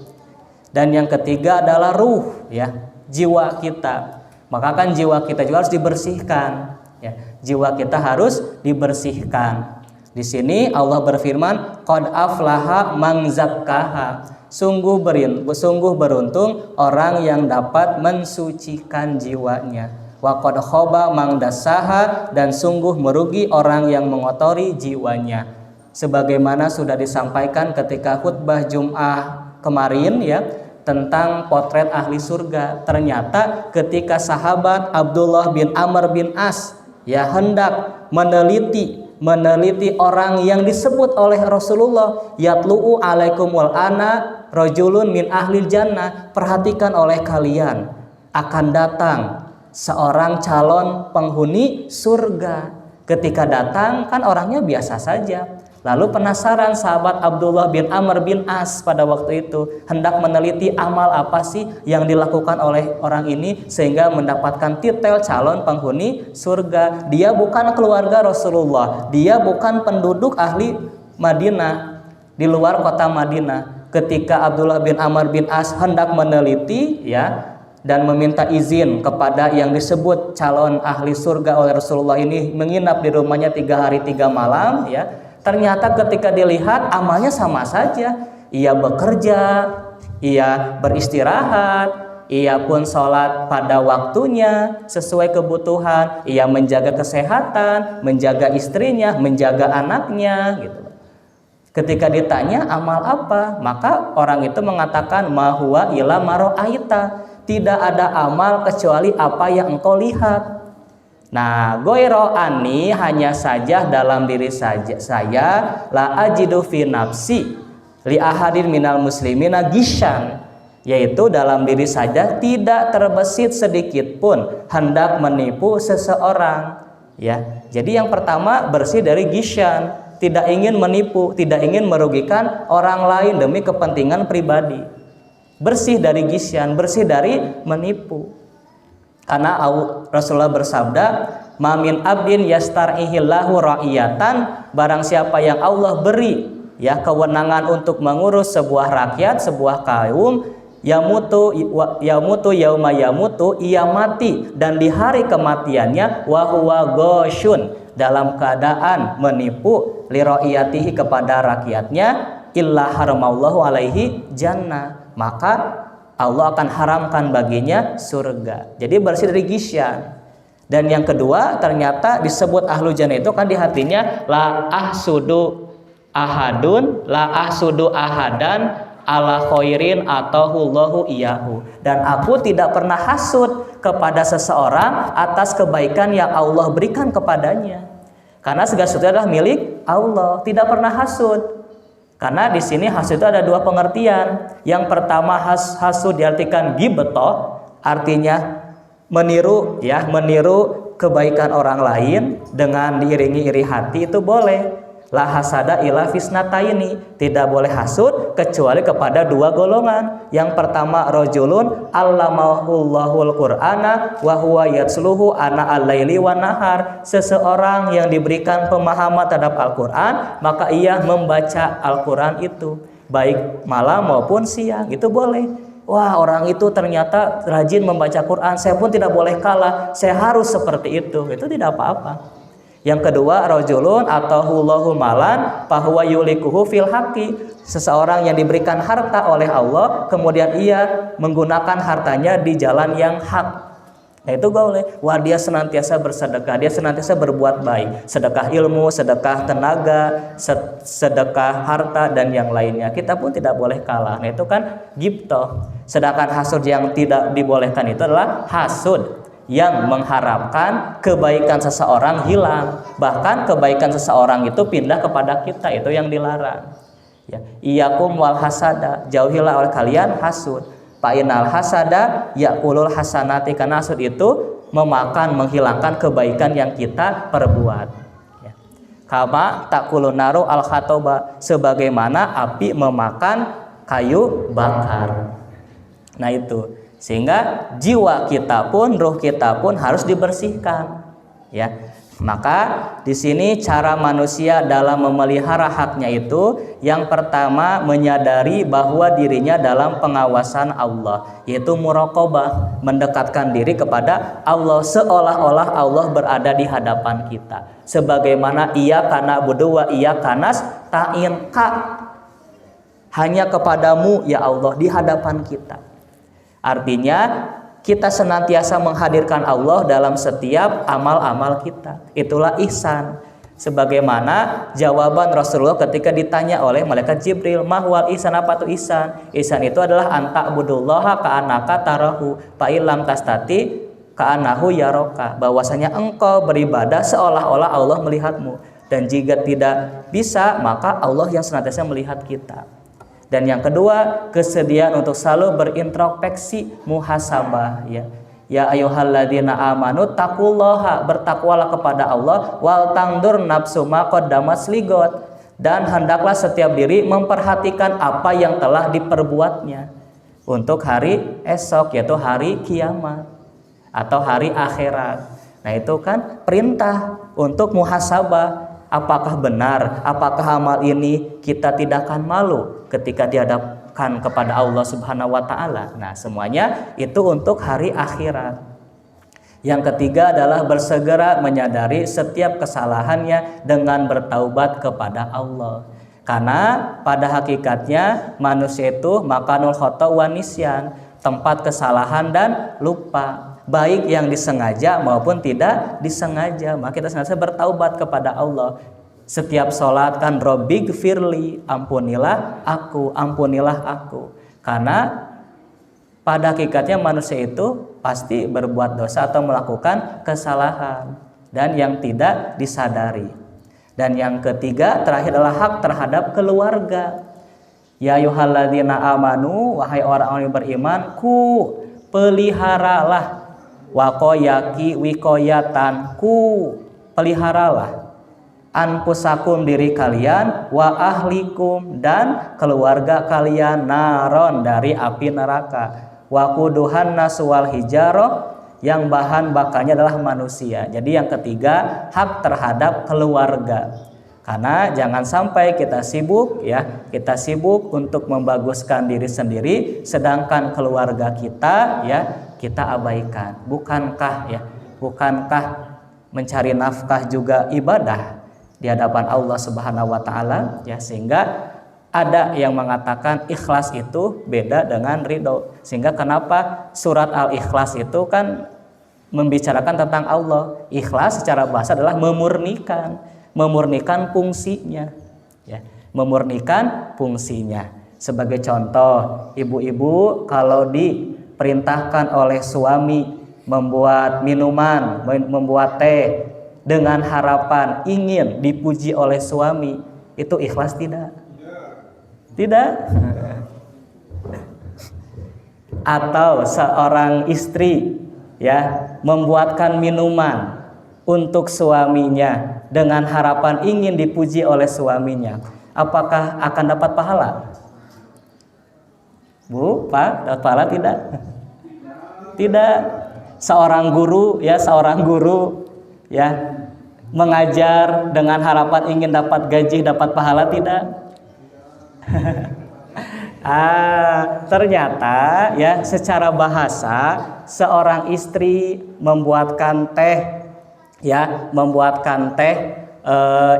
Dan yang ketiga adalah ruh, ya, jiwa kita. Maka kan jiwa kita juga harus dibersihkan, ya. Jiwa kita harus dibersihkan. Di sini Allah berfirman, qad aflaha man zakkaha. Sungguh beruntung orang yang dapat mensucikan jiwanya. Wa qad khaba man dassaha, dan sungguh merugi orang yang mengotori jiwanya. Sebagaimana sudah disampaikan ketika khutbah Jum'ah kemarin, ya, tentang potret ahli surga. Ternyata ketika sahabat Abdullah bin Amr bin As, ya, hendak meneliti orang yang disebut oleh Rasulullah, yatlu'u alaikumul ana rajulun min ahlil jannah, perhatikan oleh kalian, akan datang seorang calon penghuni surga. Ketika datang kan orangnya biasa saja. Lalu penasaran sahabat Abdullah bin Amr bin As pada waktu itu, hendak meneliti amal apa sih yang dilakukan oleh orang ini sehingga mendapatkan titel calon penghuni surga. Dia bukan keluarga Rasulullah, dia bukan penduduk ahli Madinah, di luar kota Madinah. Ketika Abdullah bin Amr bin As hendak meneliti, ya, dan meminta izin kepada yang disebut calon ahli surga oleh Rasulullah ini menginap di rumahnya 3 hari 3 malam, ya. Ternyata ketika dilihat amalnya sama saja. Ia bekerja, ia beristirahat, ia pun sholat pada waktunya sesuai kebutuhan, ia menjaga kesehatan, menjaga istrinya, menjaga anaknya, gitu. Ketika ditanya amal apa, maka orang itu mengatakan mahuwa ila maro'aita, tidak ada amal kecuali apa yang engkau lihat. Nah, goiro ani, hanya saja dalam diri saya la ajidu fi nafsi li ahadin minal muslimina gisyan, yaitu dalam diri saja tidak terbesit sedikit pun hendak menipu seseorang, ya. Jadi yang pertama bersih dari gisyan, tidak ingin menipu, tidak ingin merugikan orang lain demi kepentingan pribadi. Bersih dari gisyan, bersih dari menipu. Karena Rasulullah bersabda, "Mamin abdin yastar'ihillahu ra'iyatan", barang siapa yang Allah beri, ya, kewenangan untuk mengurus sebuah rakyat, sebuah kaum, yamutu yauma yamutu, ia mati dan di hari kematiannya wa huwa ghasyun, dalam keadaan menipu li ra'iyatihi, kepada rakyatnya, illa haramallahu alaihi jannah, maka Allah akan haramkan baginya surga. Jadi bersih dari gisyan. Dan yang kedua, ternyata disebut ahlu jannah itu kan di hatinya la ahsudu ahadan ala khairin atahullahu iyahu. Dan aku tidak pernah hasud kepada seseorang atas kebaikan yang Allah berikan kepadanya. Karena segala sesuatu adalah milik Allah, tidak pernah hasud. Karena di sini hasud itu ada 2 pengertian. Yang pertama, hasud diartikan ghibthah, artinya meniru, ya, meniru kebaikan orang lain dengan diiringi iri hati, itu boleh. La hasada ila fisnataini, tidak boleh hasud kecuali kepada 2 golongan. Yang pertama, rajulun allamahullahu qur'ana wa huwa yatsluhu ana al-laili wan nahar, seseorang yang diberikan pemahaman terhadap Al-Qur'an, maka ia membaca Al-Qur'an itu baik malam maupun siang, itu boleh. Wah, orang itu ternyata rajin membaca Quran, saya pun tidak boleh kalah, saya harus seperti itu tidak apa-apa. Yang kedua, rajulun atahullahu malan fahuwa yulikuhu fil haqqi, seseorang yang diberikan harta oleh Allah kemudian ia menggunakan hartanya di jalan yang hak. Nah, itu boleh. Wah, dia senantiasa bersedekah, dia senantiasa berbuat baik, sedekah ilmu, sedekah tenaga, sedekah harta dan yang lainnya. Kita pun tidak boleh kalah. Nah, itu kan ghibthah. Sedangkan hasud yang tidak dibolehkan itu adalah hasud yang mengharapkan kebaikan seseorang hilang, bahkan kebaikan seseorang itu pindah kepada kita, itu yang dilarang. Ya, iyakum wal hasada, jauhilah oleh kalian hasud. Fa innal hasada yakulul hasanati, karena hasud itu memakan, menghilangkan kebaikan yang kita perbuat. Ya. Kama takulun naru al khatoba, sebagaimana api memakan kayu bakar. Nah, itu. Sehingga jiwa kita pun, ruh kita pun harus dibersihkan, ya. Maka di sini cara manusia dalam memelihara haknya itu yang pertama menyadari bahwa dirinya dalam pengawasan Allah, yaitu muraqabah, mendekatkan diri kepada Allah seolah-olah Allah berada di hadapan kita. Sebagaimana iyyaka na'budu wa iyyaka nasta'in, hanya kepadamu ya Allah di hadapan kita. Artinya kita senantiasa menghadirkan Allah dalam setiap amal-amal kita. Itulah ihsan. Sebagaimana jawaban Rasulullah ketika ditanya oleh malaikat Jibril, mahwal ihsan, apa itu ihsan? Ihsan itu adalah anta'budullaha ka'annaka tarahu fa illam tastati ka'annahu yaraka. Bahwasanya engkau beribadah seolah-olah Allah melihatmu, dan jika tidak bisa maka Allah yang senantiasa melihat kita. Dan yang kedua, kesediaan untuk selalu berintrospeksi, muhasabah, ya. Ya ayyuhalladzina amanu taqullaha, bertakwalah kepada Allah, wal tangdur nafsu ma qaddamat ligot, dan hendaklah setiap diri memperhatikan apa yang telah diperbuatnya untuk hari esok, yaitu hari kiamat atau hari akhirat. Nah, itu kan perintah untuk muhasabah. Apakah benar, apakah amal ini kita tidak akan malu ketika dihadapkan kepada Allah Subhanahu wa taala. Nah, semuanya itu untuk hari akhirat. Yang ketiga adalah bersegera menyadari setiap kesalahannya dengan bertaubat kepada Allah. Karena pada hakikatnya manusia itu makanul khata' wa nisyan, tempat kesalahan dan lupa, baik yang disengaja maupun tidak disengaja. Maka kita senantiasa bertaubat kepada Allah. Setiap sholat kan Robbighfirli, ampunilah aku, ampunilah aku. Karena pada hakikatnya manusia itu pasti berbuat dosa atau melakukan kesalahan dan yang tidak disadari. Dan yang ketiga terakhir adalah hak terhadap keluarga. Ya ayyuhalladzina amanu, wahai orang-orang yang beriman, peliharalah waqoyaki wikoyatan, peliharalah anfusakum, diri kalian, wa ahlikum, dan keluarga kalian, naron, dari api neraka, waquduhan nas wal hijarah, yang bahan bakarnya adalah manusia. Jadi yang ketiga, hak terhadap keluarga. Karena jangan sampai kita sibuk, ya, kita sibuk untuk membaguskan diri sendiri, sedangkan keluarga kita, ya, kita abaikan. Bukankah mencari nafkah juga ibadah di hadapan Allah Subhanahu wa taala, ya? Sehingga ada yang mengatakan ikhlas itu beda dengan ridho. Sehingga kenapa surat Al-Ikhlas itu kan membicarakan tentang Allah. Ikhlas secara bahasa adalah memurnikan fungsinya, ya, memurnikan fungsinya. Sebagai contoh, ibu-ibu kalau diperintahkan oleh suami membuat minuman, membuat teh dengan harapan ingin dipuji oleh suami, itu ikhlas tidak? Tidak. Atau seorang istri, ya, membuatkan minuman untuk suaminya dengan harapan ingin dipuji oleh suaminya, apakah akan dapat pahala? Bu, Pak, dapat pahala tidak? Tidak. Seorang guru, ya, mengajar dengan harapan ingin dapat gaji, dapat pahala tidak? Ternyata, ya, secara bahasa seorang istri membuatkan teh, ya,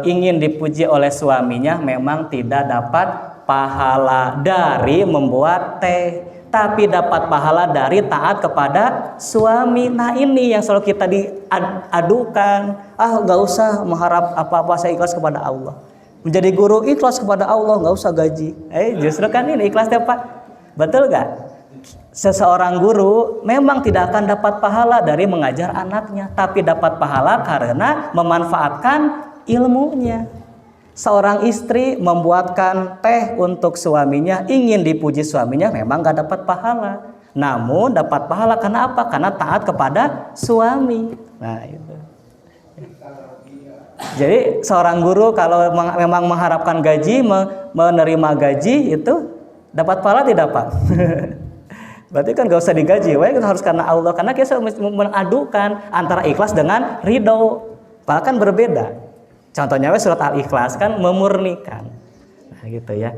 ingin dipuji oleh suaminya, memang tidak dapat pahala dari membuat teh, tapi dapat pahala dari taat kepada suami. Nah, ini yang selalu kita diadukan. Gak usah mengharap apa-apa, saya ikhlas kepada Allah. Menjadi guru ikhlas kepada Allah, gak usah gaji. Justru kan ini ikhlasnya, Pak. Betul gak? Seseorang guru memang tidak akan dapat pahala dari mengajar anaknya, tapi dapat pahala karena memanfaatkan ilmunya. Seorang istri membuatkan teh untuk suaminya, ingin dipuji suaminya, memang gak dapat pahala. Namun dapat pahala karena apa? Karena taat kepada suami. Nah, itu. Jadi seorang guru kalau memang mengharapkan gaji, menerima gaji, itu dapat pahala tidak, Pak? Berarti kan gak usah digaji, kita harus karena Allah. Karena kita mengadukan antara ikhlas dengan ridho. Padahal kan berbeda. Contohnya surat Al-Ikhlas kan memurnikan. Nah, gitu ya.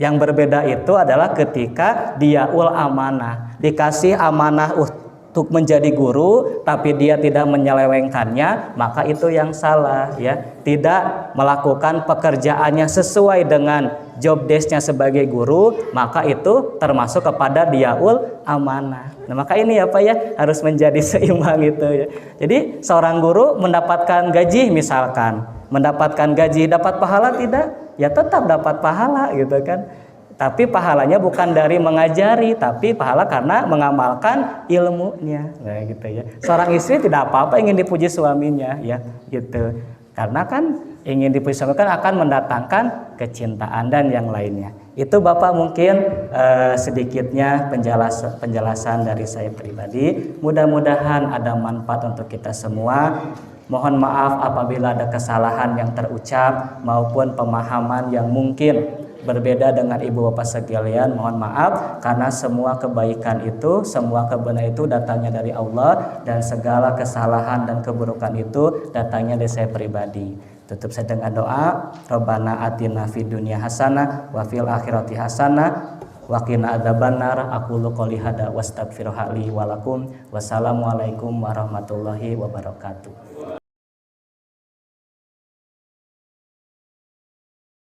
Yang berbeda itu adalah ketika diaul amanah, dikasih amanah untuk menjadi guru tapi dia tidak menyelewengkannya, maka itu yang salah ya. Tidak melakukan pekerjaannya sesuai dengan job desk-nya sebagai guru, maka itu termasuk kepada diaul amanah. Nah, maka ini apa ya, harus menjadi seimbang itu ya. Jadi seorang guru mendapatkan gaji misalkan, mendapatkan gaji dapat pahala tidak? Ya tetap dapat pahala gitu kan. Tapi pahalanya bukan dari mengajari, tapi pahala karena mengamalkan ilmunya. Nah, gitu ya. Seorang istri tidak apa-apa ingin dipuji suaminya, ya, gitu. Karena kan ingin dipuji suami kan akan mendatangkan kecintaan dan yang lainnya. Itu Bapak mungkin sedikitnya penjelasan dari saya pribadi. Mudah-mudahan ada manfaat untuk kita semua. Mohon maaf apabila ada kesalahan yang terucap maupun pemahaman yang mungkin berbeda dengan ibu bapak sekalian. Mohon maaf karena semua kebaikan itu, semua kebenaran itu datangnya dari Allah, dan segala kesalahan dan keburukan itu datangnya dari saya pribadi. Tutup saya dengan doa, Rabbana atina fid dunya hasanah wa fil akhirati hasanah wa qina adzabannar. Aqulu qouli hada wastaghfirullahi wa lakum. Wassalamualaikum warahmatullahi wabarakatuh.